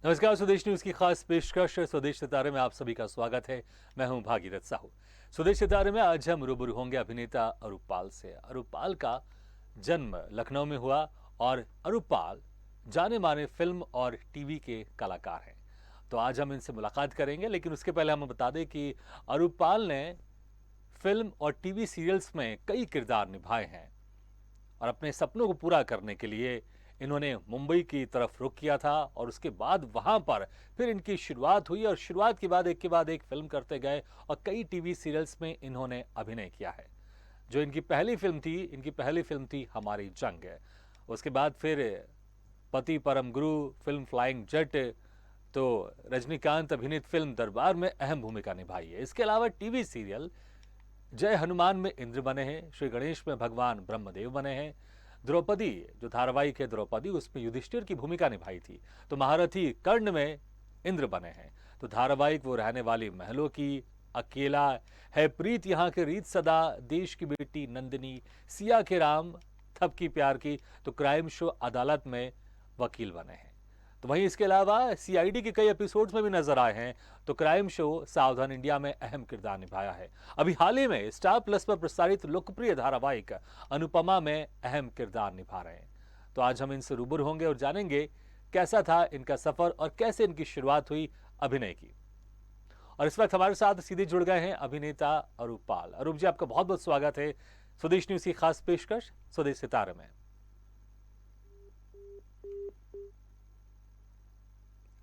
नमस्कार, स्वदेश न्यूज की खास पेशकश स्वदेश सितारे में आप सभी का स्वागत है। मैं हूं भागीरथ साहू। स्वदेश सितारे में आज हम रूबरू होंगे अभिनेता अरूप पाल से। अरूप पाल का जन्म लखनऊ में हुआ और अरूप पाल जाने माने फिल्म और टीवी के कलाकार हैं। तो आज हम इनसे मुलाकात करेंगे, लेकिन उसके पहले हम बता दें कि अरूप पाल ने फिल्म और टीवी सीरियल्स में कई किरदार निभाए हैं और अपने सपनों को पूरा करने के लिए इन्होंने मुंबई की तरफ रुख किया था और उसके बाद वहां पर फिर इनकी शुरुआत हुई और शुरुआत के बाद एक फिल्म करते गए और कई टीवी सीरियल्स में इन्होंने अभिनय किया है। जो इनकी पहली फिल्म थी हमारी जंग है। उसके बाद फिर पति परम गुरु, फिल्म फ्लाइंग जेट, तो रजनीकांत अभिनीत फिल्म दरबार में अहम भूमिका निभाई है। इसके अलावा टीवी सीरियल जय हनुमान में इंद्र बने हैं, श्री गणेश में भगवान ब्रह्मदेव बने हैं, द्रौपदी जो धारावाहिक है द्रौपदी उसमें युधिष्ठिर की भूमिका निभाई थी, तो महारथी कर्ण में इंद्र बने हैं। तो धारावाहिक वो रहने वाली महलों की, अकेला है प्रीत यहाँ के रीत सदा, देश की बेटी नंदिनी, सिया के राम, थपकी प्यार की, तो क्राइम शो अदालत में वकील बने हैं। तो वहीं इसके अलावा सीआईडी के कई एपिसोड्स में भी नजर आए हैं। तो क्राइम शो सावधान इंडिया में अहम किरदार निभाया है। अभी हाल ही में स्टार प्लस पर प्रसारित लोकप्रिय धारावाहिक अनुपमा में अहम किरदार निभा रहे हैं। तो आज हम इनसे रूबरू होंगे और जानेंगे कैसा था इनका सफर और कैसे इनकी शुरुआत हुई अभिनय की। और इस वक्त हमारे साथ सीधे जुड़ गए हैं अभिनेता अरूप पाल। अरूप जी, आपका बहुत बहुत स्वागत है स्वदेश न्यूज की खास पेशकश स्वदेश सितारे में।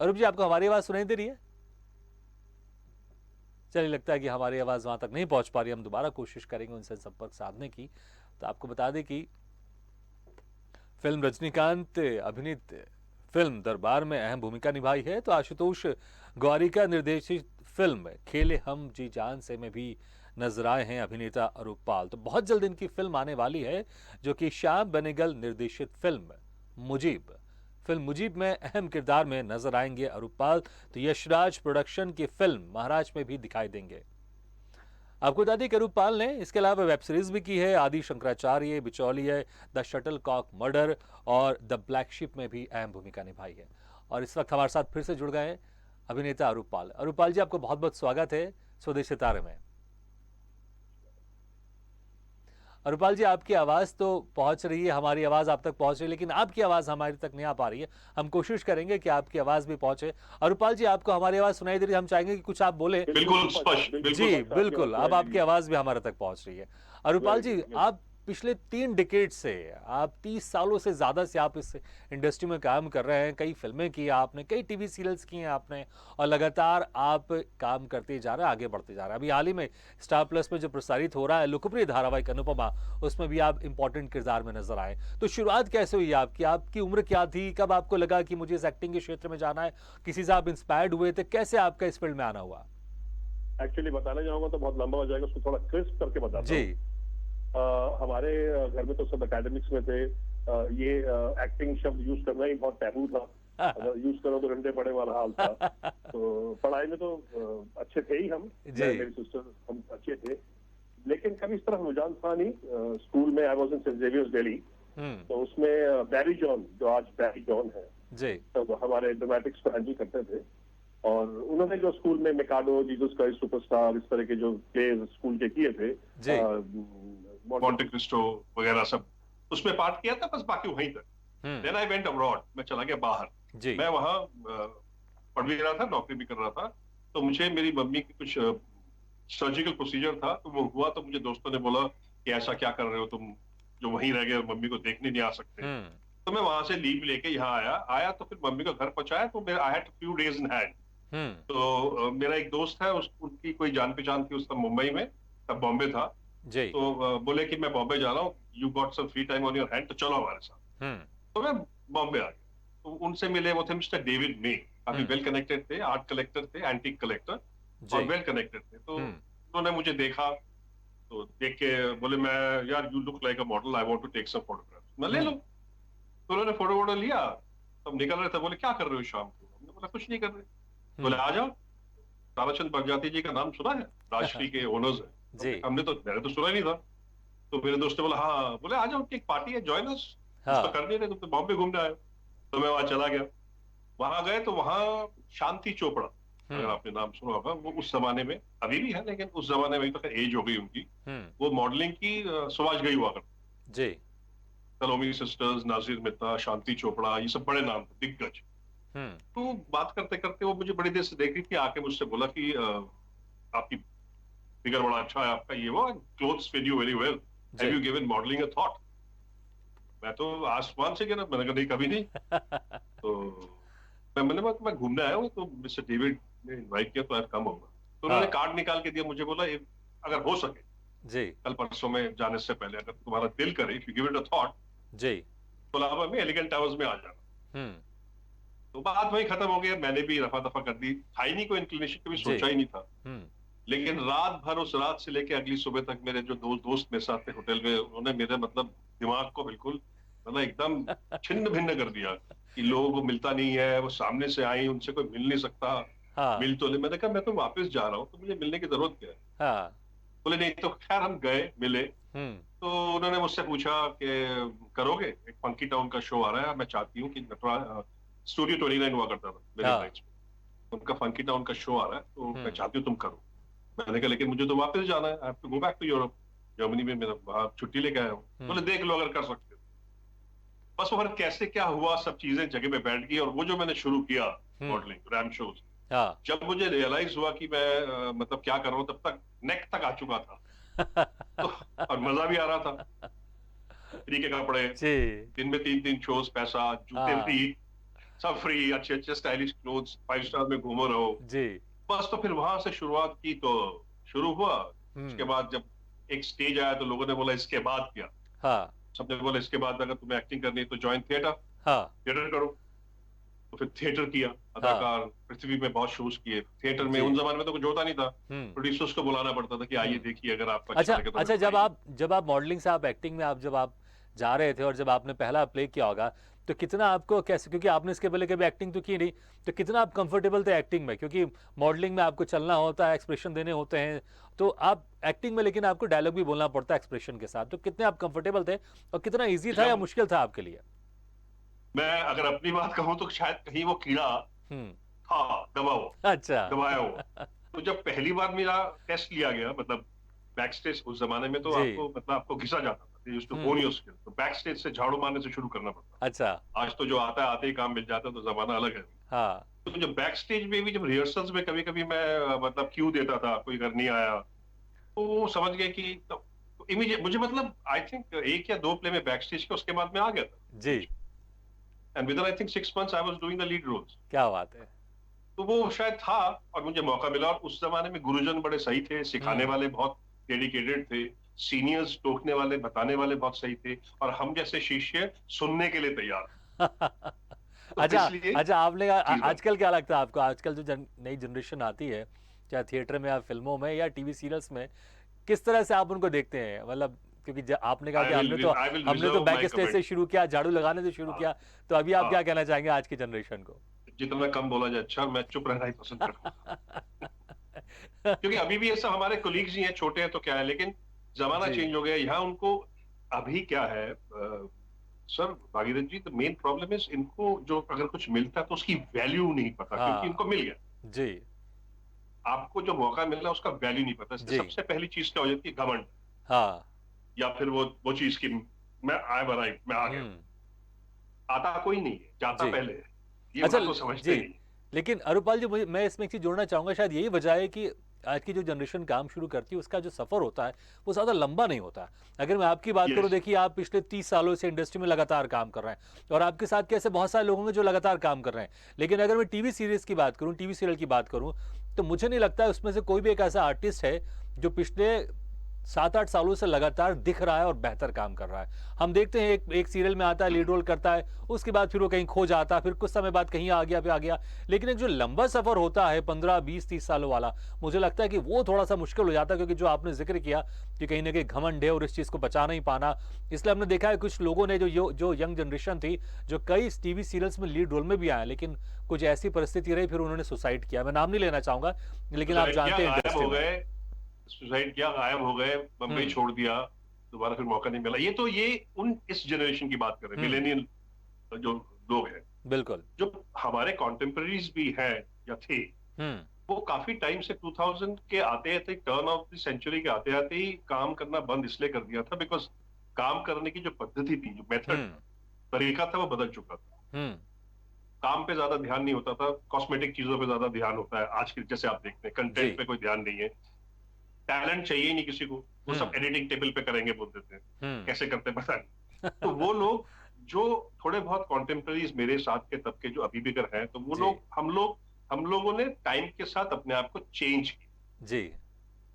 अरूप जी, आपको हमारी आवाज सुनाई दे रही है? चलिए, लगता है कि हमारी आवाज वहां तक नहीं पहुंच पा रही। हम दोबारा कोशिश करेंगे उनसे संपर्क साधने की। तो आपको बता दें कि फिल्म रजनीकांत अभिनीत फिल्म दरबार में अहम भूमिका निभाई है। तो आशुतोष गौरिका निर्देशित फिल्म खेले हम जी जान से में भी नजर आए हैं अभिनेता अरूप पाल। तो बहुत जल्द इनकी फिल्म आने वाली है, जो कि श्याम बेनेगल निर्देशित फिल्म मुजीब में अहम किरदार में नजर आएंगे अरूप पाल। तो यशराज प्रोडक्शन की फिल्म महाराज में भी दिखाई देंगे। आपको बता दें कि अरूप पाल ने इसके अलावा वेब सीरीज भी की है, आदि शंकराचार्य, बिचौलिए, द शटल कॉक मर्डर और द ब्लैक शिप में भी अहम भूमिका निभाई है। और इस वक्त हमारे साथ फिर से जुड़ गए हैं अभिनेता अरूप पाल। अरूप पाल जी, आपको बहुत बहुत स्वागत है स्वदेश सितारे में। अरूपाल जी, आपकी आवाज़ तो पहुंच रही है, हमारी आवाज़ आप तक पहुंच रही है, लेकिन आपकी आवाज़ हमारी तक नहीं आ पा रही है। हम कोशिश करेंगे कि आपकी आवाज़ भी पहुंचे। अरूपाल जी, आपको हमारी आवाज़ सुनाई दे रही है? हम चाहेंगे कि कुछ आप बोले। बिल्कुल स्पष्ट, जी बिल्कुल बिल्कुल, अब आपकी आवाज़ भी हमारे तक पहुंच रही है। अरूपाल जी, आप पिछले 3 डिकेड से, आप 30 सालों से ज़्यादा से आप इस इंडस्ट्री में काम कर रहे हैं। कई फिल्में की आपने, कई टीवी सीरियल्स किए हैं आपने, और लगातार आप काम करते जा रहे हैं, आगे बढ़ते जा रहे हैं। अभी हाल ही में स्टार प्लस में जो प्रसारित हो रहा है लोकप्रिय धारावाहिक अनुपमा, उसमें भी आप इंपॉर्टेंट किरदार में नजर आए। तो शुरुआत कैसे हुई आपकी? आपकी उम्र क्या थी? कब आपको लगा कि मुझे इस एक्टिंग के क्षेत्र में जाना है? किसी से आप इंस्पायर्ड हुए थे? कैसे आपका इस फील्ड में आना हुआ? एक्चुअली बताने जाऊंगा तो बहुत लंबा हो जाएगा, उसको थोड़ा क्रिस्प करके बताता जी। हूँ। हमारे घर में तो सब एकेडमिक्स में थे। ये एक्टिंग शब्द यूज करना ही बहुत टैबू था। अगर यूज करो तो डंडे पड़े वाला हाल था। तो पढ़ाई में तो अच्छे थे ही हम, मेरी सिस्टर, हम अच्छे थे, लेकिन कभी इस तरह रुझान था नहीं। स्कूल में I was in saint Xavier's Delhi, तो उसमें बैरी जॉन, जो आज बैरी जॉन है जी, तो हमारे ड्रामेटिक्स को हैंडल करते थे। और उन्होंने जो स्कूल में मिकाडो, जीसस क्राइस्ट सुपरस्टार, इस तरह के जो प्लेज स्कूल के किए थे, मॉन्टे क्रिस्टो वगैरह सब, उसमें पार्ट किया था, बस बाकी वहीं तक। देन आई वेंट अब्रॉड, मैं चला गया बाहर। मैं वहां पढ़ भी रहा था, नौकरी भी कर रहा था। तो मुझे मेरी मम्मी की कुछ सर्जिकल प्रोसीजर था, तो वो हुआ, तो मुझे दोस्तों ने बोला कि ऐसा क्या कर रहे हो तुम, जो वहीं रह गए, मम्मी को देखने नहीं आ सकते। तो मैं वहां से लीव लेके यहाँ आया तो फिर मम्मी को घर पहुंचाया, तो मेरा I had few days in hand. तो मेरा एक दोस्त है, उनकी कोई जान पहचान थी उस तब मुंबई में, तब बॉम्बे था। तो बोले कि मैं बॉम्बे जा रहा हूँ, you got some free time on your hand, तो चलो हमारे साथ। तो मैं बॉम्बे आ गया। तो उनसे मिले, वो थे मिस्टर डेविड मे, काफी वेल कनेक्टेड थे, आर्ट कलेक्टर थे, एंटीक कलेक्टर, और वेल कनेक्टेड थे। तो उन्होंने मुझे देखा, तो देख के बोले, मैं यार you look like a model, I want to take some photograph, मैं ले लो। तो उन्होंने फोटो लिया, तब निकल रहे थे, बोले क्या कर रहे हो शाम को? हमने बोला कुछ नहीं कर रहे। बोले आ जाओ, ताराचंद बरजाती जी का नाम सुना है, राजश्री के ओनर्स है। मैंने तो सुना ही नहीं था। तो मेरे दोस्त ने बोला हाँ, बोले आ जाओ, एक पार्टी है, जॉइन अस। कुछ तो कर नहीं रहे, तुम तो बॉम्बे घूमने आए। तो मैं वहां चला गया। वहां गए तो वहां शांति चोपड़ा, अगर आपने नाम सुना होगा, वो उस जमाने में, अभी भी है लेकिन उस जमाने में तो एज हो गई उनकी, वो मॉडलिंग की सुभाष गई हुआ करती। जी। सलोमी सिस्टर्स, नाजिर मेहता, शांति चोपड़ा, ये सब बड़े नाम थे, दिग्गज। हम्म। तो बात करते करते वो मुझे बड़ी देर से देख रही थी, आके मुझसे बोला कि आपकी फिगर बड़ा अच्छा है, आपका ये वो, clothes fit you very well, have जी। You given modelling a thought? मैं तो आसमान से गिरा, मैंने कहा नहीं, कभी नहीं। तो मैंने बोला मैं घूमने आया हूँ, तो मिस्टर डेविड ने इनवाइट किया तो यार कम होगा। तो उन्होंने हाँ। कार्ड निकाल के दिया मुझे, बोला अगर हो सके जी। कल परसों में जाने से पहले, अगर तुम्हारा दिल करे, if you give it a thought, जी। कोलाबा में एलिगेंट टावर्स में आ जाना। हम्म। तो बात वही खत्म हो गई, मैंने भी रफा दफा कर दी, था ही नहीं कोई इंक्लिनेशन, कभी जी। सोचा ही नहीं था। हम्म। लेकिन रात भर, उस रात से लेके अगली सुबह तक, मेरे जो दोस्त मेरे साथ थे होटल में, उन्होंने मेरे मतलब दिमाग को बिल्कुल मतलब एकदम छिन्न भिन्न कर दिया कि लोगों को मिलता नहीं है, वो सामने से आई, उनसे कोई मिल नहीं सकता, हाँ। मिल तो ले। मैंने कहा मैं तो वापस जा रहा हूँ, तो मुझे मिलने की जरूरत क्या है? हाँ। बोले नहीं। तो खैर हम गए, मिले। हम्म। तो उन्होंने मुझसे पूछा कि करोगे, एक फंकी टाउन का शो आ रहा है, मैं चाहती हूँ कि स्टूडियो 29 हुआ करता था मेरे हाँ। नाइट्स में, उनका फंकी टाउन का शो आ रहा है, तो मैं हम्म। चाहती हूँ तुम करो। मैंने कहा लेकिन मुझे तो वापस जाना है, I have to go back to Europe, Germany में मेरा वहां छुट्टी लेके आया हूँ। बोले हम्म। देख लो अगर कर सकते हो। बस वो फिर कैसे क्या हुआ, सब चीजें जगह पे बैठ गई, और वो जो मैंने शुरू किया हम्म। मॉडलिंग, रैम शोज, हाँ। जब मुझे रियलाइज हुआ कि मैं मतलब क्या कर रहा हूँ, तब तक नेक तक आ चुका था। तो और मजा भी आ रहा था, फ्री के कपड़े, जी। दिन में 3-3 शोज, पैसा, जूते हाँ। फ्री, सब फ्री, अच्छे अच्छे स्टाइलिश क्लोथ्स, 5 स्टार में घूमो रहो। जी। बस तो फिर वहां से शुरुआत की, तो शुरू हुआ। उसके हम्म। बाद जब एक स्टेज आया तो लोगों ने बोला इसके बाद क्या, हाँ। सबने बोला इसके बाद अगर तुम्हें एक्टिंग करनी है तो ज्वाइन थिएटर, हाँ। थिएटर करो। तो फिर थिएटर किया, हाँ। अदाकार पृथ्वी में बहुत शोज किए थिएटर में। जी। उन जमाने में तो कुछ होता नहीं था, हम्म। प्रोड्यूसर्स को बुलाना पड़ता था कि आइए हम्म। देखिए, अगर आपको अच्छा अच्छा, लगे तो अच्छा, हमें बुलाइए। जब आप मॉडलिंग से आप एक्टिंग में, आप जब आप जा रहे थे और जब आपने पहला प्ले किया होगा, तो कितना आपको, कैसे, क्योंकि आपने इसके पहले कभी एक्टिंग तो की नहीं, तो कितना आप कंफर्टेबल थे एक्टिंग में? क्योंकि मॉडलिंग में आपको चलना होता है, एक्सप्रेशन देने होते हैं, तो आप एक्टिंग में, लेकिन आपको डायलॉग भी बोलना पड़ता है एक्सप्रेशन के साथ, तो कितने आप कंफर्टेबल थे और कितना ईजी था या जब मुश्किल था आपके लिए? मैं अगर अपनी बात कहूं तो शायद कहीं वो कीड़ा हम्म। था दबा हुआ, अच्छा। दबाया हुआ। तो जब पहली बार मेरा टेस्ट लिया गया, मतलब बैक स्टेज, उस जमाने में तो जी। आपको मतलब आपको घिसा जाता था, यूज्ड टू हम्म। होन योर स्किल, तो बैक स्टेज से झाड़ू मारने से शुरू करना पड़ता। अच्छा। आज तो जो आता है आते ही काम मिल जाता है, तो जमाना अलग है। हाँ। तो जब बैक स्टेज में भी, जब रिहर्सल्स में कभी कभी मैं मतलब क्यू देता था, कोई अगर नहीं आया, तो वो समझ गए कि तो इमीडिएट मुझे, मतलब आई थिंक 1 या 2 प्ले में बैक स्टेज के, उसके बाद मैं आ गया था जी। Stage. And with in I think 6 months I was doing the lead roles. क्या बात है। तो वो शायद था, और मुझे मौका मिला। और उस जमाने में गुरुजन बड़े सही थे, सिखाने हम्म। वाले बहुत डेडिकेटेड थे, सीनियर्स टोकने वाले, बताने वाले बहुत सही थे, और हम जैसे शिष्य सुनने के लिए तैयार। तो अच्छा। इसलिए अच्छा, आपने चीज बन आजकल क्या लगता है आपको, आजकल जो नई जनरेशन आती है, चाहे थिएटर में या फिल्मों में या टीवी सीरियल्स में, किस तरह से आप उनको देखते हैं? मतलब, क्योंकि आपने कहा कि आई विल हमने तो रिजर्व बैक माय स्टेज से कमेंट। शुरू किया, झाड़ू लगाने से शुरू हाँ, किया, तो अभी आप हाँ, क्या कहना चाहेंगे आज की जनरेशन को? जितना कम बोला जाए अच्छा, मैं चुप रहना ही पसंद करूंगा। क्योंकि अभी भी ये सब हमारे कोलीग्स ही हैं, छोटे हैं तो क्या है, लेकिन जमाना जी। चेंज हो गया यहाँ। उनको अभी क्या है sir Bhagirath ji, the main problem is, इनको जो अगर कुछ मिलता है तो उसकी वैल्यू नहीं पता, क्योंकि इनको हाँ। मिल गया। जी। आपको जो मौका मिल रहा है उसका वैल्यू नहीं पता, इसलिए जी। सबसे पहली चीज क्या हो जाती है, घमंड। हाँ। या फिर वो चीज की, मैं आया बनाई, मैं आ गया। हम्म। आता कोई नहीं है, जाता जी। पहले है। ये अच्छा। बात तो समझते जी। नहीं। लेकिन अरुपाल जी, मुझे, मैं इसमें एक चीज़ जोड़ना चाहूँगा, शायद यही वजह है कि आज की जो जनरेशन काम शुरू करती है उसका जो सफ़र होता है वो ज़्यादा लंबा नहीं होता। अगर मैं आपकी बात करूँ, यस, देखिए आप पिछले 30 सालों से इंडस्ट्री में लगातार काम कर रहे हैं और आपके साथ कैसे बहुत सारे लोग होंगे जो लगातार काम कर रहे हैं, लेकिन अगर मैं टीवी सीरीज़ की बात करूँ, टीवी सीरियल की बात करूँ, तो मुझे नहीं लगता है उसमें से कोई भी एक ऐसा आर्टिस्ट है जो पिछले 7-8 सालों से लगातार दिख रहा है और बेहतर काम कर रहा है। हम देखते हैं एक सीरियल में आता है, लीड रोल करता है, उसके बाद फिर वो कहीं खो जाता है, फिर कुछ समय बाद कहीं आ गया, फिर आ गया। लेकिन एक जो लंबा सफर होता है 15, 20, 30 सालों वाला, मुझे लगता है कि वो थोड़ा सा मुश्किल हो जाता है, क्योंकि जो आपने जिक्र किया कि कहीं ना कहीं घमंड है और इस चीज़ को बचा नहीं पाना। इसलिए हमने देखा है कुछ लोगों ने, जो यंग जनरेशन थी, जो कई टीवी सीरियल्स में लीड रोल में भी आए, लेकिन कुछ ऐसी परिस्थिति रही, फिर उन्होंने सुसाइड किया। मैं नाम नहीं लेना चाहूंगा, लेकिन आप सुसाइड किया, जानते हैं गायब इंडस्ट्री हो में। गए, सुसाइड किया, गायब हो गए, बम्बई हम्म। छोड़ दिया, दोबारा फिर मौका नहीं मिला। ये तो ये उन इस जनरेशन की बात कर रहे हैं, हम्म। मिलेनियल जो लोग हैं। बिल्कुल। जो हमारे कॉन्टेम्पररीज भी हैं या थे, हम्म। वो काफी टाइम से 2000 के आते आते, टर्न ऑफ द सेंचुरी के आते आते ही काम करना बंद इसलिए कर दिया था बिकॉज काम करने की जो पद्धति थी, जो मेथड हम्म। था, तरीका था, वो बदल चुका था। हम्म। काम पे ज्यादा ध्यान नहीं होता था, कॉस्मेटिक चीजों पे ज्यादा ध्यान होता है आज के, जैसे आप देखते हैं जी। कंटेंट पे कोई ध्यान नहीं है, टैलेंट चाहिए ही नहीं किसी को, वो सब हम्म। एडिटिंग टेबल पे करेंगे बोल देते हैं, हम्म। कैसे करते हैं पता नहीं। तो वो लोग जो थोड़े बहुत कॉन्टेम्पररीज मेरे साथ के तबके जो अभी भी कर हैं, तो वो जी। लोग हम लोगों ने टाइम के साथ अपने आप को चेंज किया, जी।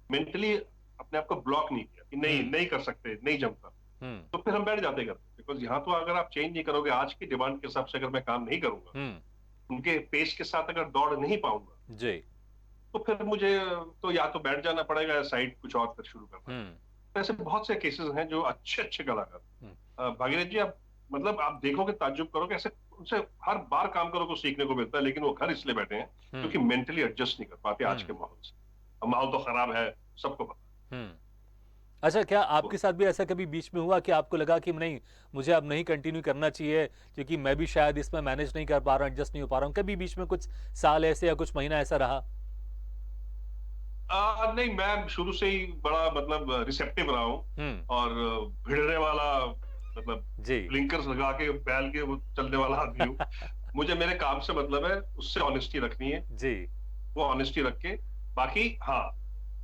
मेंटली अपने आप को ब्लॉक नहीं किया कि नहीं हम्म। नहीं कर सकते, नहीं जमता। हम्म। तो फिर हम बैठ जाते घर, बिकॉज यहाँ तो अगर आप चेंज नहीं करोगे, आज की डिमांड के हिसाब से अगर मैं काम नहीं करूंगा, हम्म। उनके पेस के साथ अगर दौड़ नहीं पाऊंगा, जी। तो फिर मुझे तो या तो बैठ जाना पड़ेगा या साइड कुछ और फिर शुरू करना। हम्म। तो ऐसे बहुत से केसेस हैं जो अच्छे अच्छे कलाकार, हम्म। भागीरथ जी, आप मतलब आप देखोगे, ताज्जुब करोगे, ऐसे उनसे हर बार काम करो को सीखने को मिलता है, लेकिन वो घर इसलिए बैठे हैं क्योंकि हम्म। मेंटली एडजस्ट नहीं कर पाते आज के हम्म। माहौल से। अब माहौल तो खराब है, सबको पता हम्म। अच्छा, क्या है। आपके साथ भी ऐसा कभी बीच में हुआ कि आपको लगा कि नहीं, मुझे अब नहीं कंटिन्यू करना चाहिए क्योंकि मैं भी शायद इसमें मैनेज नहीं कर पा रहा हूँ, एडजस्ट नहीं हो पा रहा हूँ? कभी बीच में कुछ साल ऐसे या कुछ महीना ऐसा रहा? नहीं, मैं शुरू से ही बड़ा मतलब रिसेप्टिव रहा हूँ, हम्म। और भिड़ने वाला, मतलब जी। ब्लिंकर्स लगा के बैल के वो चलने वाला आदमी हूँ। मुझे मेरे काम से मतलब है, उससे ऑनेस्टी रखनी है, जी। वो ऑनेस्टी रख के, बाकी हाँ,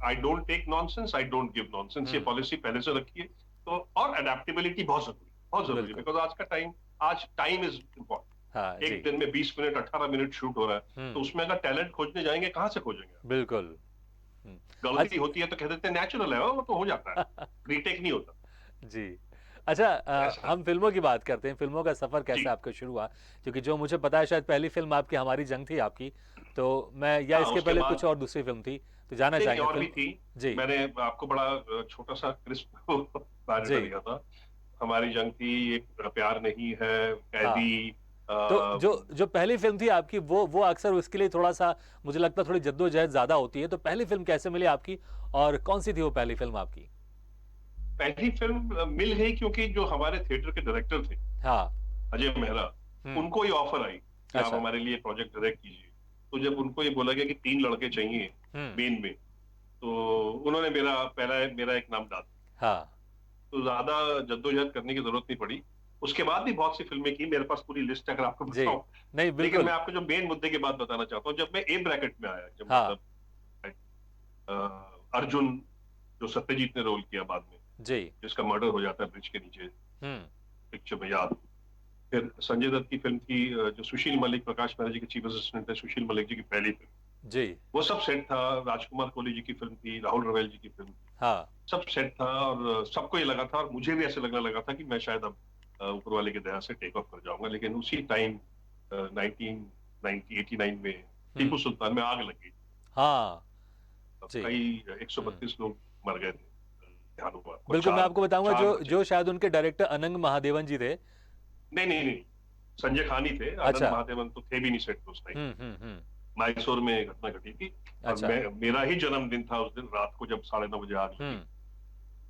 I don't take nonsense, I don't give nonsense, ये हम्म। पॉलिसी पहले से रखी है। तो और अडेप्टेबिलिटी बहुत जरूरी, बहुत जरूरी है, बिल्कुल। बिकॉज आज का टाइम, आज टाइम इज हाँ इम्पोर्टेंट। जी। एक दिन में 20 मिनट 18 मिनट शूट हो रहा है, तो हम्म। उसमें अगर टैलेंट खोजने जाएंगे, कहाँ से खोजेंगे? बिल्कुल। हम्म। गलती होती है तो कह देते हैं नेचुरल है, वो तो हो जाता है, अच्छा। रीटेक नहीं होता। जी। अच्छा, ऐसा हम फिल्मों की बात करते हैं। फिल्मों का सफ़र कैसे जी। आपका शुरू हुआ? क्योंकि जो मुझे पता है, शायद पहली फिल्म आपकी हमारी जंग थी आपकी। तो मैं, या हाँ, इसके उसके पहले कुछ बाद और दूसरी फिल्म थी, तो जानना नहीं, चाहेंगे और भी फिल्म। थी। जी। मैंने आपको बड़ा छोटा सा क्रिस्प बायोडाटा जी। दिया था। हमारी जंग थी, एक प्यार नहीं है, हाँ। कैदी, तो जो जो पहली फिल्म थी आपकी, वो अक्सर उसके लिए थोड़ा सा, मुझे लगता है थोड़ी जद्दोजहद ज़्यादा होती है। तो पहली फिल्म कैसे मिली आपकी, और कौन सी थी वो पहली फिल्म आपकी? पहली फिल्म मिल गई क्योंकि जो हमारे थिएटर के डायरेक्टर थे, हाँ। अजय मेहरा, हम्म। उनको ये ऑफर आई कि आप अच्छा। हमारे लिए प्रोजेक्ट डायरेक्ट कीजिए। तो जब उनको ये बोला गया कि 3 लड़के चाहिए हम्म। मेन में, तो उन्होंने मेरा एक नाम डाल दिया। हाँ। तो ज्यादा जद्दोजहद करने की जरूरत नहीं पड़ी। उसके बाद भी बहुत सी फिल्में की, मेरे पास पूरी लिस्ट है अगर आपको जी। बताऊं। नहीं, लेकिन मैं बिल्कुल। आपको जो मेन मुद्दे की बात बताना चाहता हूँ, जब मैं ए ब्रैकेट में आया, जब हाँ। मतलब अर्जुन, जो सत्यजीत ने रोल किया बाद में, जी। जिसका मर्डर हो जाता है ब्रिज के नीचे, हम्म। पिक्चर में याद। फिर संजय दत्त की फिल्म थी, जो सुशील मलिक, प्रकाश मेहरा जी के चीफ असिस्टेंट है, सुशील मलिक जी की पहली फिल्म, जी। वो सब सेट था। राजकुमार कोहली जी की फिल्म थी, राहुल रवेल जी की फिल्म थी, हाँ। सब सेट था, और सबको ये लगा था, और मुझे भी ऐसे लगने लगा था कि मैं शायद अब ऊपर वाले की दया से टेक ऑफ कर जाऊंगा। लेकिन उसी टाइम 1989 में टीपू हम्म। सुल्तान में आग लगी। हाँ। अब जी। कई हम्म। 132 लोग मर गए थे, ध्यान हुआ को बिल्कुल, मैं चार आपको बताऊंगा, चार जो बचे। जो शायद उनके डायरेक्टर अनंग महादेवन जी थे। नहीं नहीं नहीं, संजय खान ही थे, आनंद अच्छा। महादेवन तो थे भी नहीं सेट पे उस टाइम। हम्म। हम्म। हम्म। मैसूर में घटना घटी थी, और अच्छा। मेरा ही जन्मदिन था उस दिन रात को, जब 9:30 बजे आग लगी। हम्म।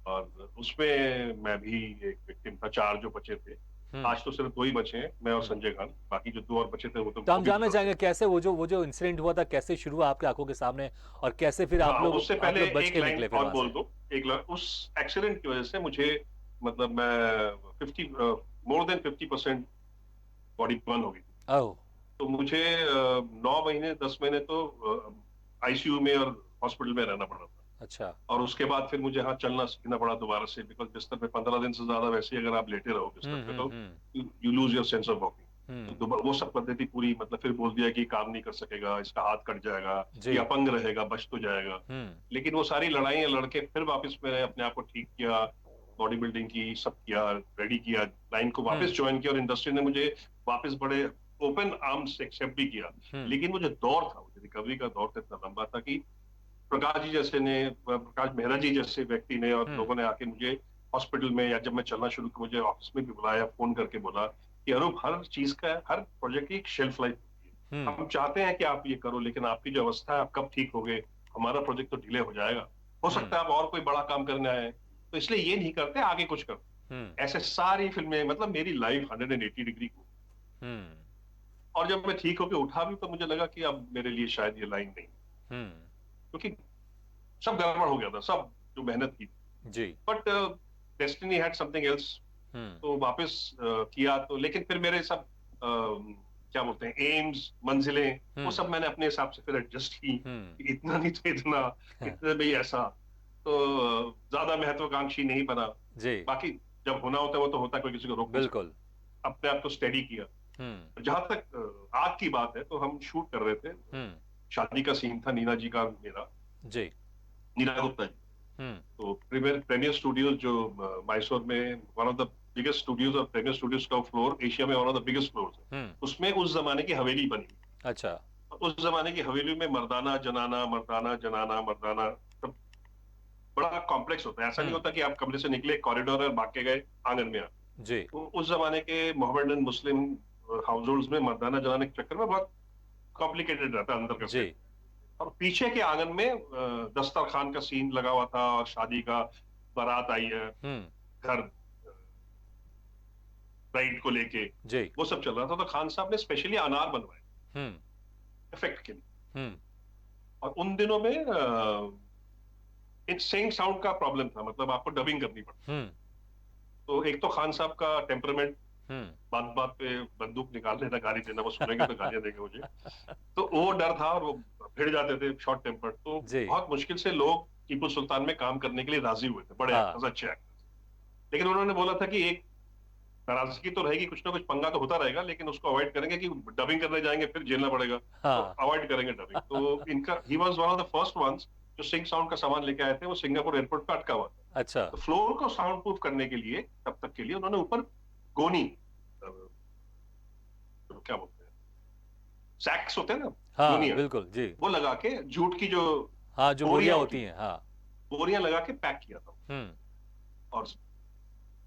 और उसमें मैं भी एक विक्टिम था, 4 जो बचे थे। हम्म। आज तो सिर्फ 2 ही बचे हैं, मैं और हम्म। संजय खान, बाकी जो 2 और बचे थे तो वो हम भी जानना गुजर गए। चाहेंगे कैसे वो जो इंसिडेंट हुआ था, कैसे शुरू हुआ आपकी आंखों के सामने, और कैसे फिर हाँ, उससे आप पहले लोग बच एक के लाइन निकले फिर और वहां बोल से? दो। उस एक्सीडेंट की वजह से मुझे, मतलब मैं 50 मोर देन 50% बॉडी बर्न हो गई। ओह। तो मुझे 9 महीने 10 महीने तो आईसीयू में और हॉस्पिटल में रहना पड़ा था। अच्छा। और उसके बाद फिर मुझे हाँ चलना सीखना पड़ा दोबारा से, बिकॉज बिस्तर पे 15 दिन से ज्यादा वैसे ही अगर आप लेटे रहो बिस्तर पे, तो hmm. You lose your sense of walking. Hmm. तो वो सब पद्धति पूरी, मतलब फिर बोल दिया कि काम नहीं कर सकेगा, इसका हाथ कट जाएगा, जी। ये अपंग रहेगा, बच तो जाएगा। हम्म। लेकिन वो सारी लड़ाइयाँ लड़के फिर वापस मैंने अपने आप को ठीक किया, बॉडी बिल्डिंग की, सब किया, रेडी किया, लाइन को वापस हम्म। ज्वाइन किया, और इंडस्ट्री ने मुझे वापस बड़े ओपन आर्म्स से एक्सेप्ट भी किया। हम्म। लेकिन वो जो दौर था, वो रिकवरी का दौर था, इतना लंबा था कि प्रकाश मेहरा जी जैसे व्यक्ति ने और हम्म। लोगों ने आके मुझे हॉस्पिटल में, या जब मैं चलना शुरू किया, मुझे ऑफिस में भी बुलाया, फोन करके बोला कि अरूप, हर चीज का, हर प्रोजेक्ट की एक शेल्फ लाइफ होती है, हम्म। हम चाहते हैं कि आप ये करो, लेकिन आपकी जो अवस्था है, आप कब ठीक होगे, हमारा प्रोजेक्ट तो डिले हो जाएगा, हो हम्म। सकता है आप और कोई बड़ा काम करने आए, तो इसलिए ये नहीं करते, आगे कुछ करते। हम्म। ऐसे सारी फिल्में, मतलब मेरी लाइफ 180 डिग्री। हम्म। और जब मैं ठीक होकर उठा भी तो मुझे लगा कि अब मेरे लिए शायद ये लाइन नहीं, क्योंकि सब गड़बड़ हो गया था, सब जो मेहनत की जी। But destiny had something else. तो वापस किया तो, लेकिन फिर मेरे सब क्या बोलते हैं एम्स, मंजिलें, वो सब मैंने अपने हिसाब से फिर एडजस्ट की कि इतना नहीं तो इतना, इतने भी ऐसा, तो ज्यादा महत्वाकांक्षी नहीं बना। जी। बाकी जब होना होता है वो तो होता है, कोई किसी को रोक नहीं सकता। बिल्कुल। अपने आप को स्टेडी किया। जहां तक आग की बात है, तो हम शूट कर रहे थे, शादी का सीन था नीना जी का मेरा, जी। नीना गुप्ता जी। तो प्रीमियर स्टूडियोज जो मैसूर में one of the biggest studios, और प्रीमियर स्टूडियोज का फ्लोर एशिया में one of the biggest floors है, उसमें उस जमाने की हवेली बनी। अच्छा। उस जमाने की हवेली में मर्दाना जनाना, मर्दाना जनाना, मर्दाना, सब बड़ा कॉम्प्लेक्स होता है। ऐसा नहीं होता कि आप कमरे से निकले, कॉरिडोर और भाग के गए आंगन में। जी। तो उस जमाने के मोहम्मदन मुस्लिम हाउस होल्ड्स में मर्दाना जनाने के चक्कर में बहुत कॉम्प्लिकेटेड रहता है अंदर का जी। और पीछे के आंगन में दस्तरखान का सीन लगा हुआ था, और शादी का, बारात आई है घर ब्राइड को लेके, जी। वो सब चल रहा था। तो खान साहब ने स्पेशली अनार बनवाए इफेक्ट के लिए। और उन दिनों में सिंग साउंड का प्रॉब्लम था, मतलब आपको डबिंग करनी पड़ती। तो एक तो खान साहब का टेम्परामेंट, बात बात पे बंदूक निकाल लेना, गाली देना, वो सुनेंगे तो गालियां देंगे मुझे, तो वो डर था, और वो भिड़ जाते थे, शॉर्ट टेम्पर। तो बहुत मुश्किल से लोग टीपू सुल्तान में काम करने के लिए राजी हुए थे, बड़े एक्टर्स, अच्छे एक्टर्स। लेकिन उन्होंने बोला था कि एक नाराजगी तो रहेगी, कुछ ना कुछ पंगा तो होता रहेगा, लेकिन उसको अवॉइड करेंगे कि डबिंग करने जाएंगे फिर झेलना पड़ेगा, तो अवॉइड करेंगे डबिंग। तो इनका, he was one of the first ones जो सिंग साउंड का सामान लेके आए थे, वो सिंगापुर एयरपोर्ट पे अटका हुआ था। अच्छा। तो फ्लोर को साउंड प्रूफ करने के लिए, तब तक के लिए उन्होंने ऊपर गोनी, क्या बोलते हैं, सैक्स होते हैं ना, हाँ, बिल्कुल जी, वो लगा के, जूट की जो जो बोरियां होती हैं, बोरियां लगा के पैक किया था। और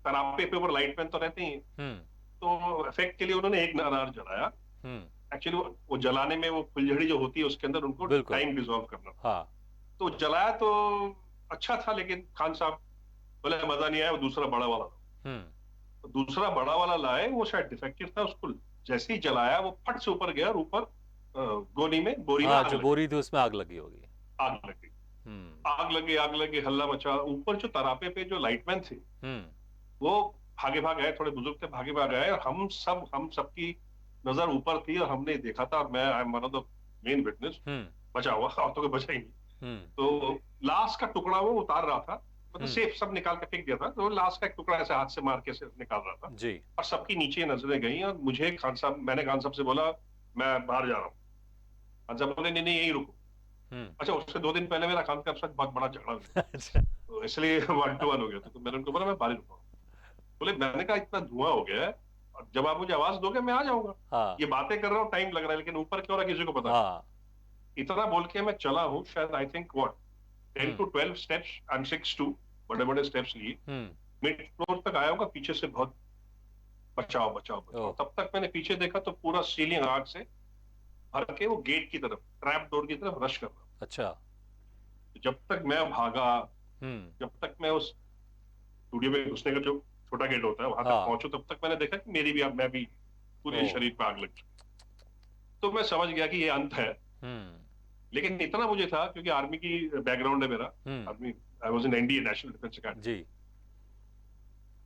तरापे पे ऊपर लाइट मैन तो रहते ही, तो इफेक्ट के लिए उन्होंने एक अनार जलाया। एक्चुअली वो जलाने में वो फुलझड़ी जो होती है उसके अंदर उनको टाइम डिसॉल्व करना था। तो जलाया तो अच्छा था, लेकिन खान साहब बोले मजा नहीं आया, वो दूसरा बड़ा वाला तो दूसरा बड़ा वाला लाए, वो शायद डिफेक्टिव था। उसको जैसे ही जलाया, वो फट से ऊपर गया, और ऊपर गोनी में, बोरी में जो बोरी थी उसमें आग लगी होगी। आग लगी, आग लगी, हल्ला मचा। ऊपर जो तरापे पे जो लाइटमैन थे, वो भागे भाग आए, थोड़े बुजुर्ग थे, भागे भाग आए, और हम सबकी नजर ऊपर थी, और हमने देखा था, और मैं I am one of the main witness, बचा हुआ, और तो कोई बचा ही नहीं। तो लास्ट का टुकड़ा वो उतार रहा था, मतलब सेफ सब निकाल के फेंक दिया था, तो लास्ट का एक टुकड़ा ऐसे हाथ से मार के निकाल रहा था जी। और सबकी नीचे नजरें गई, और मुझे खान साहब, मैंने खान साहब से बोला मैं बाहर जा रहा हूँ। खान साहब बोले नहीं यही रुको। अच्छा, उससे 2 दिन पहले मेरा खान साहब साथ बहुत बड़ा झगड़ा हुआ, तो इसलिए 1-to-1 हो गया था। तो मैंने उनको बोला मैं बाहर रुका। बोले, मैंने कहा इतना धुआं हो गया है, और जब आप मुझे आवाज दोगे मैं आ जाऊंगा। ये बातें कर रहा हूँ, टाइम लग रहा है, लेकिन ऊपर क्यों रहा किसी को पता। इतना बोल के मैं चला हूँ, शायद I think 10 to 12 steps, I am 6'2", बड़े बड़े स्टेप्स लिए मिड फ्लोर तक आया होगा। पीछे से बहुत बचाओ। तब तक मैंने पीछे देखा तो पूरा सीलिंग आग से भर के वो गेट की तरफ, ट्रैप डोर की तरफ रश कर रहा। अच्छा। जब तक मैं भागा, जब तक मैं उस स्टूडियो में घुसने का जो छोटा गेट होता है वहां तक पहुंचू, तब तक मैंने देखा कि मैं भी पूरे शरीर पे आग लगी। तो मैं समझ गया कि ये अंत है। लेकिन इतना मुझे था, क्योंकि आर्मी की बैकग्राउंड है मेरा, army, I was in NDA, national defence academy जी।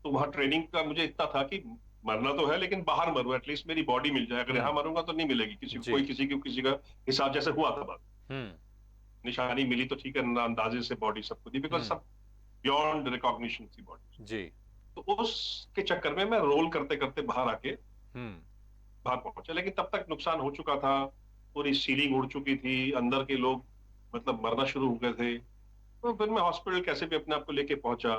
तो वहां ट्रेनिंग का मुझे इतना था कि मरना तो है, लेकिन बाहर मरूं, एटलीस्ट मेरी बॉडी मिल जाए। अगर यहाँ मरूंगा तो नहीं मिलेगी किसी का हिसाब, जैसे हुआ था बात। निशानी मिली तो ठीक है, अंदाजे से बॉडी सबको दी, बिकॉज सब बियॉन्ड रिकॉग्निशन थी बॉडी जी। तो उसके चक्कर में मैं रोल करते करते बाहर आके बाहर पहुंचा, लेकिन तब तक नुकसान हो चुका था, पूरी सीलिंग उड़ चुकी थी, अंदर के लोग मतलब मरना शुरू हो गए थे। तो फिर मैं हॉस्पिटल कैसे भी अपने आप को लेके पहुंचा,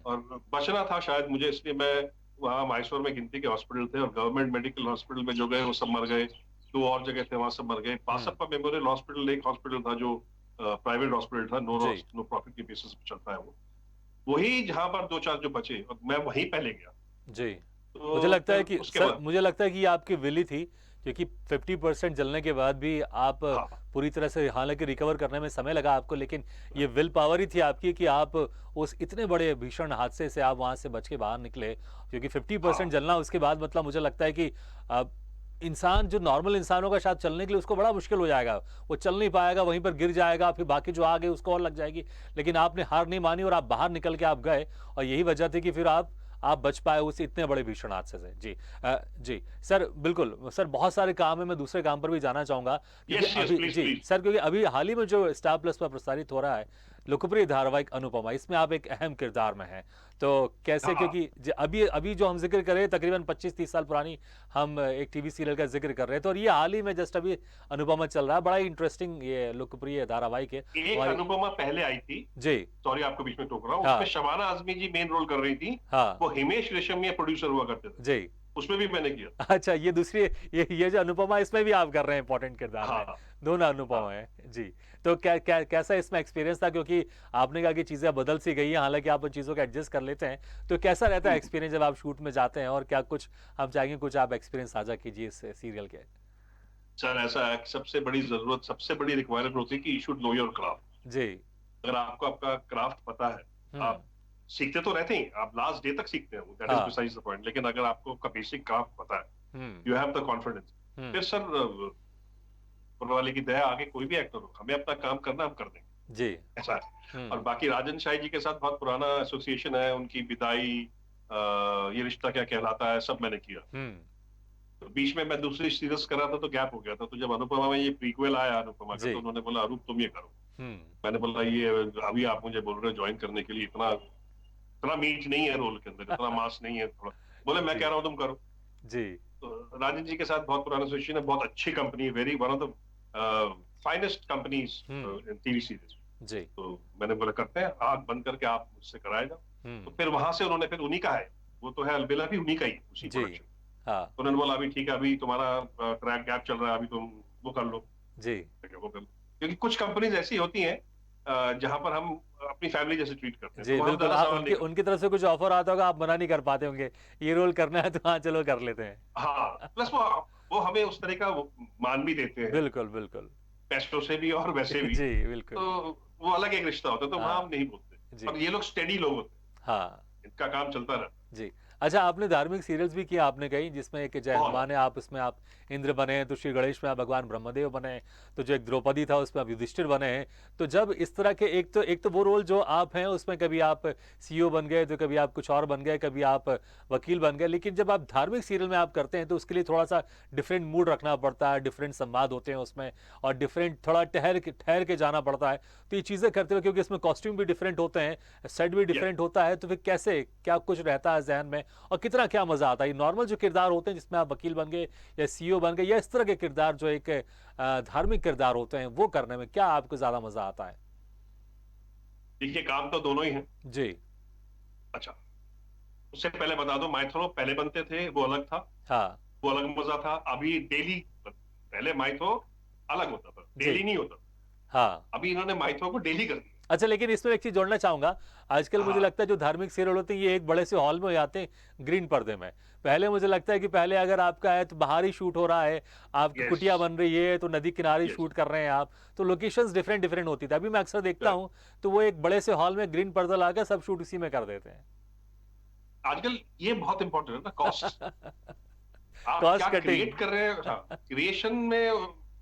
और बचना था शायद मुझे, इसलिए मैं वहाँ मैसूर में गिनती के हॉस्पिटल थे, और गवर्नमेंट मेडिकल हॉस्पिटल में जो गए वो सब मर गए। 2 और जगह थे, वहां सब मर गए। बासप्पा मेमोरियल हॉस्पिटल एक हॉस्पिटल था जो प्राइवेट हॉस्पिटल था, नो प्रॉफिट के बेसिस पे चलता है वो, वही जहां पर 2-4 जो बचे, और मैं वहीं पहले गया जी। तो मुझे लगता है कि सर, मुझे लगता है कि आपकी विली थी, क्योंकि 50% जलने के बाद भी आप पूरी तरह से, हालांकि रिकवर करने में समय लगा आपको, लेकिन ये विल पावर ही थी आपकी कि आप उस इतने बड़े भीषण हादसे से आप वहां से बच के बाहर निकले। क्योंकि 50% जलना, उसके बाद मतलब मुझे लगता है कि इंसान जो नॉर्मल इंसानों का साथ चलने के लिए उसको बड़ा मुश्किल हो जाएगा, वो चल नहीं पाएगा, वहीं पर गिर जाएगा, फिर बाकी जो आ गए उसको और लग जाएगी। लेकिन आपने हार नहीं मानी और आप बाहर निकल के आप गए, और यही वजह थी कि फिर आप बच पाए उस इतने बड़े भीषण हादसे से। जी जी सर, बिल्कुल सर, बहुत सारे काम है, मैं दूसरे काम पर भी जाना चाहूंगा, क्योंकि यस यस, अभी प्लीज जी प्लीज। सर, क्योंकि अभी हाल ही में जो स्टार प्लस पर प्रसारित हो रहा है लोकप्रिय धारावाहिक अनुपमा, इसमें आप एक अहम किरदार में हैं। तो कैसे, हाँ, क्योंकि अभी अभी जो हम जिक्र कर रहे हैं तकरीबन 25-30 साल पुरानी हम एक टीवी सीरियल का जिक्र कर रहे हैं, तो और ये हाल ही में जस्ट अभी अनुपमा चल रहा है, बड़ा ही इंटरेस्टिंग ये लोकप्रिय धारावाहिक है एक हमारे। अनुपमा पहले आई थी, जी। सॉरी आपको बीच में टोक रहा हूँ, उसमें हाँ। शबाना आजमी जी मेन रोल कर रही थी। हाँ। वो हिमेश रेशमिया प्रोड्यूसर हुआ करते थे, जी। उसमें भी मैंने किया। अच्छा, ये दूसरी, ये जो अनुपमा, इसमें भी आप कर रहे हैं इंपॉर्टेंट किरदार हाँ में, हाँ दोनों अनुपमा हाँ। है जी। तो कैसा इसमें एक्सपीरियंस था, क्योंकि आपने कहा कि चीज़ें बदल सी गई हैं, हालांकि आप उन चीज़ों को एडजस्ट कर लेते हैं, तो कैसा रहता है एक्सपीरियंस जब आप शूट में जाते हैं, और क्या कुछ हम चाहेंगे कुछ आप एक्सपीरियंस साझा कीजिए इस सीरियल के। सर ऐसा है कि सबसे बड़ी जरूरत, सबसे बड़ी रिक्वायरमेंट होती है कि you should know your craft. जी। अगर आपको आपका क्राफ्ट पता है, हम्म। आप सीखते तो रहते हैं, आप लास्ट डे तक सीखते हैं, दैट इज हाँ। बिसाइड्स द पॉइंट, लेकिन अगर आपको का बेसिक क्राफ्ट पता है, हम्म। यू हैव द कॉन्फिडेंस, फिर हम्म। सर ऊपर वाले की दया, आगे कोई भी एक्टर हो, हमें अपना काम करना, हम कर देंगे, जी। ऐसा है। और हम्म। बाकी राजन शाही जी के साथ बहुत पुराना एसोसिएशन है, उनकी विदाई, ये रिश्ता क्या कहलाता है, सब मैंने किया। हम्म। तो बीच में मैं दूसरी सीरीज कर रहा था तो गैप हो गया था, तो जब अनुपमा में ये प्रीक्वल आया अनुपमा का, जी। तो उन्होंने बोला अरूप तुम ये करो। हम्म। मैंने बोला ये अभी आप मुझे बोल रहे हो ज्वाइन करने के लिए, इतना इतना मीट नहीं है रोल के अंदर, इतना मास नहीं है थोड़ा। बोले मैं जी। कह रहा हूँ तुम करो। जी। तो राजन जी के साथ बहुत पुराना एसोसिएशन है, बहुत अच्छी कंपनी है, very one of the finest companies hmm. In TV series. जी। तो मैंने बोला करते हैं, आग बंद करके आप मुझसे कराए जाओ। तो हम्म। फिर वहां से उन्होंने, फिर उन्हीं का है, वो तो है अलबेला भी उन्हीं का ही है, उसी जी। प्रोडक्शन। हाँ। तो उन्होंने बोला अभी ठीक है, अभी तुम्हारा ट्रैक गैप चल रहा है, अभी तुम वो कर लो। जी। वो कर लो, क्योंकि कुछ कंपनीज ऐसी होती हैं जहां पर हम अपनी फैमिली जैसे ट्रीट करते हैं, तो जी वहां हम बिल्कुल, ज्यादा हाँ, सवाल उनकी नहीं करते। उनकी तरफ से कुछ ऑफर आता होगा, आप मना नहीं कर पाते होंगे, ये रोल करना है तो हाँ चलो कर लेते हाँ, हैं। प्लस वो हमें उस तरह का मान भी देते हैं, बिल्कुल बिल्कुल। पैसों से भी और वैसे भी। जी बिल्कुल। तो वो अलग एक रिश्ता होता है, तो वहां हाँ। हम नहीं बोलते। जी। और ये लोग स्टेडी लोग होते हाँ। हैं, इनका काम चलता रहता जी। अच्छा, आपने धार्मिक सीरियल्स भी किया, आपने कही, जिसमें एक जय है। बहुत हनुमान है, आप उसमें आप इंद्र बने हैं, तो श्री गणेश में आप भगवान ब्रह्मदेव बने हैं, तो जो एक द्रौपदी था उसमें आप युधिष्ठिर बने हैं। तो जब इस तरह के एक तो वो रोल जो आप हैं उसमें कभी आप सीईओ बन गए, तो कभी आप कुछ और बन गए, कभी आप वकील बन गए, लेकिन जब आप धार्मिक सीरियल में आप करते हैं तो उसके लिए थोड़ा सा डिफरेंट मूड रखना पड़ता है, डिफरेंट संवाद होते हैं उसमें, और डिफरेंट थोड़ा ठहर के जाना पड़ता है। तो ये चीज़ें करते हुए, क्योंकि इसमें कॉस्ट्यूम भी डिफरेंट होते हैं, सेट भी डिफरेंट होता है, तो फिर कैसे क्या कुछ रहता है जहन में, और कितना क्या मजा आता है? नॉर्मल जो किरदार होते हैं जिसमें आप वकील बन गए या सीईओ बन गए, या इस तरह के किरदार जो एक धार्मिक किरदार होते हैं, वो करने में क्या आपको ज्यादा मजा आता है? देखिए, काम तो दोनों ही है। जी। अच्छा, उससे पहले बता दो, माइथो पहले बनते थे, वो अलग था, हाँ। वो अलग मजा था। अभी डेली, पहले माइथो अलग होता था, जी। डेली नहीं होता। हाँ। अभी इन्होंने माइथो को डेली कर दिया। अच्छा, लेकिन इसमें एक चीज जोड़ना चाहूंगा, आजकल मुझे हाँ, लगता है जो धार्मिक सीरियल होते हैं ये एक बड़े से हॉल में हो जाते हैं, ग्रीन पर्दे में। पहले मुझे लगता है कि पहले अगर आपका है तो बाहर ही शूट हो रहा है, आपकी यस कुटिया बन रही है तो नदी किनारे यस, शूट कर रहे हैं आप, तो लोकेशंस डिफरेंट डिफरेंट होती थी। अभी मैं अक्सर देखता करेक्ट। हूँ तो वो एक बड़े से हॉल में ग्रीन पर्दा लाकर सब शूट उसी में कर देते हैं। आजकल ये बहुत इंपॉर्टेंट है ना, कॉस्ट। आप क्या कॉस्ट कटिंग। क्रिएट कर रहे हैं? हाँ, क्रिएशन में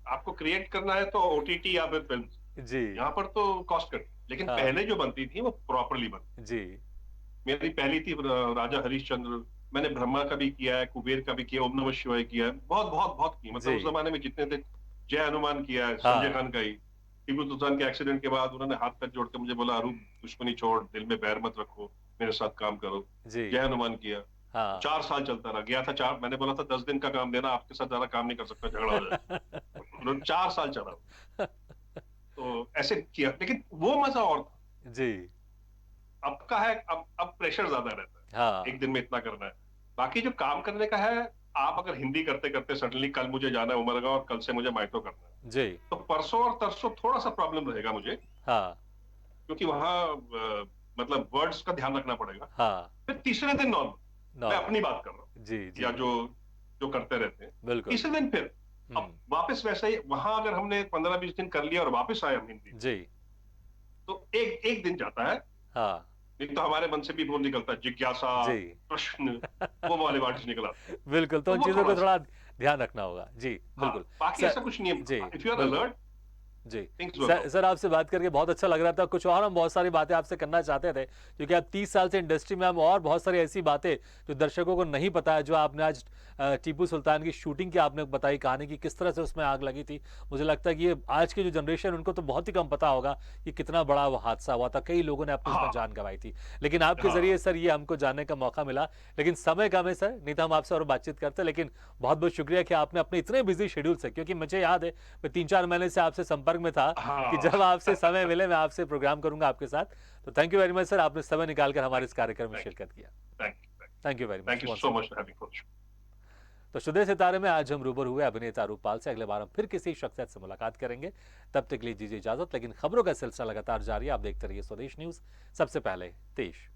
आपको क्रिएट करना है तो ओटीटी या फिर फिल्म, जी। यहाँ पर तो कॉस्ट कट। लेकिन हाँ। पहले जो बनती थी वो प्रॉपरली बनती। जी। मेरी पहली थी राजा हरिश्चंद्र, मैंने ब्रह्मा का भी किया है, कुबेर का भी किया, ओम नमः शिवाय किया है, बहुत बहुत बहुत की, मतलब जी। उस जमाने में जितने थे। जय हनुमान किया है, संजय हाँ। खान का ही। टीपू सुल्तान के एक्सीडेंट के बाद उन्होंने हाथ पैर जोड़ के मुझे बोला, अरूप दुश्मनी छोड़, दिल में बैर मत रखो, मेरे साथ काम करो। जी। जय हनुमान किया, हाँ। 4 साल चलता रहा। गया था 4, मैंने बोला था 10 दिन का काम देना, आपके साथ ज्यादा काम नहीं कर सकता, झगड़ा हो जाए। उन्होंने 4 साल चला, तो ऐसे किया, लेकिन वो मजा और था। जी। अब का है, अब प्रेशर ज्यादा रहता है, हाँ। एक दिन में इतना करना है। बाकी जो काम करने का है, आप अगर हिंदी करते करते सडनली कल मुझे जाना है उमरगा और कल से मुझे माइथो करना है, जी। तो परसों और तरसों थोड़ा सा प्रॉब्लम रहेगा मुझे, हाँ। क्योंकि वहां मतलब वर्ड्स का ध्यान रखना पड़ेगा। हाँ। फिर तीसरे दिन नॉर्मल, मैं अपनी बात कर रहा हूँ, जी। जी। या जो जो करते रहते हैं। बिल्कुल। तीसरे दिन फिर अब वापस वैसे ही, वहां अगर हमने 15-20 दिन कर लिया और वापस आए हम हिंदी, जी। तो एक एक दिन जाता है। हाँ। नहीं तो हमारे मन से भी वो निकलता है, जिज्ञासा, जी। प्रश्न, वो वाले वर्ड्स निकल आते हैं। बिल्कुल, तो तो उन वो चीज़ों को थोड़ा सा, थोड़ा ध्यान रखना होगा जी, बिल्कुल। बाकी सर ऐसा कुछ नहीं है, जी, इफ यू आर बिल्कुल। अलर्ट जी। Things work sir out. Sir आपसे बात करके बहुत अच्छा लग रहा था। कुछ और हम बहुत सारी बातें आपसे करना चाहते थे, क्योंकि आप 30 साल से इंडस्ट्री में, हम और बहुत सारी ऐसी बातें जो दर्शकों को नहीं पता है, जो आपने आज टीपू सुल्तान की शूटिंग की आपने बताई कहानी की, किस तरह से उसमें आग लगी थी। मुझे लगता है कि ये आज की जो जनरेशन, उनको तो बहुत ही कम पता होगा कि कितना बड़ा वो हादसा हुआ था। कई लोगों ने अपनी उसमें हाँ जान गंवाई थी। लेकिन आपके ज़रिए हाँ सर ये हमको जानने का मौका मिला। लेकिन समय कम है सर, नहीं तो हम आपसे और बातचीत करते। लेकिन बहुत-बहुत शुक्रिया कि आपने अपने इतने बिज़ी शेड्यूल से, क्योंकि मुझे याद है मैं 3-4 महीने से आपसे संपर्क में था कि हाँ जब आपसे समय मिले मैं आपसे प्रोग्राम करूंगा आपके साथ। तो thank you very much sir, आपने समय निकालकर हमारे इस कार्यक्रम में थैंक शिरकत किया। Thank thank you very much thank you once so again. Much for having me. तो शुदे सितारे में आज हम रूबरू हुए अभिनेता रूपपाल से। अगले बार हम फिर किसी शख्सियत से मुलाकात करेंगे। तब तक के लिए दीजिए इजाजत। लेकिन खबरों का सिलसिला लगातार जारी है। आप देखते रहिए स्वदेश न्यूज, सबसे पहले देश।